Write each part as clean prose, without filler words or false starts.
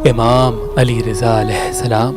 امام علی رضا علیہ السلام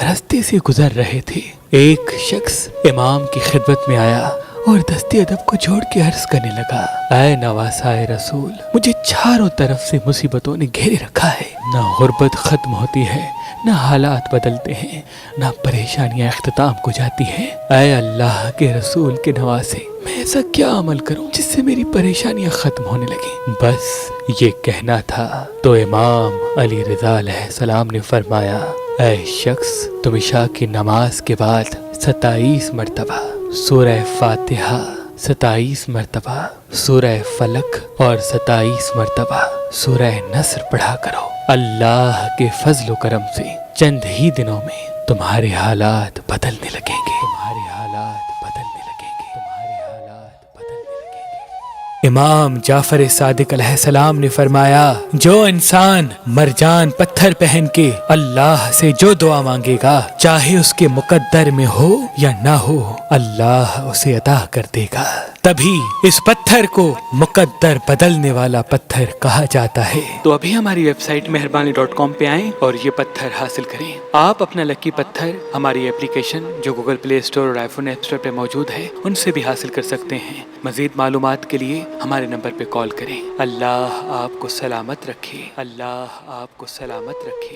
راستے سے گزر رہے تھے۔ ایک شخص امام کی خدمت میں آیا اور دستی ادب کو چھوڑ کے عرض کرنے لگا، اے نواسائے رسول، مجھے چاروں طرف سے مصیبتوں نے گھیرے رکھا ہے، نہ غربت ختم ہوتی ہے، نہ حالات بدلتے ہیں، نہ پریشانیاں اختتام کو جاتی ہیں۔ اے اللہ کے رسول کے نواسے، میں ایسا کیا عمل کروں جس سے میری پریشانیاں ختم ہونے لگیں؟ بس یہ کہنا تھا تو امام علی رضا علیہ السلام نے فرمایا، اے شخص، تم عشاء کی نماز کے بعد 27 مرتبہ سورہ فاتحہ، 27 مرتبہ سورہ فلق اور 27 مرتبہ سورہ نصر پڑھا کرو۔ اللہ کے فضل و کرم سے چند ہی دنوں میں تمہارے حالات بدلنے لگیں گے، تمہارے حالات بدلنے لگیں گے، تمہارے حالات بدلنے لگیں گے۔ امام جعفر صادق علیہ السلام نے فرمایا، جو انسان مرجان پتھر پہن کے اللہ سے جو دعا مانگے گا، چاہے اس کے مقدر میں ہو یا نہ ہو، اللہ اسے عطا کر دے گا۔ تبھی اس پتھر کو مقدر بدلنے والا پتھر کہا جاتا ہے۔ تو ابھی ہماری ویب سائٹ مہربانی.com پہ آئیں اور یہ پتھر حاصل کریں۔ آپ اپنا لکی پتھر ہماری اپلیکیشن جو گوگل پلے اسٹور اور آئی فون ایپ اسٹور پہ موجود ہے ان سے بھی حاصل کر سکتے ہیں۔ مزید معلومات کے لیے ہمارے نمبر پہ کال کریں۔ اللہ آپ کو سلامت رکھے، اللہ آپ کو سلامت رکھے۔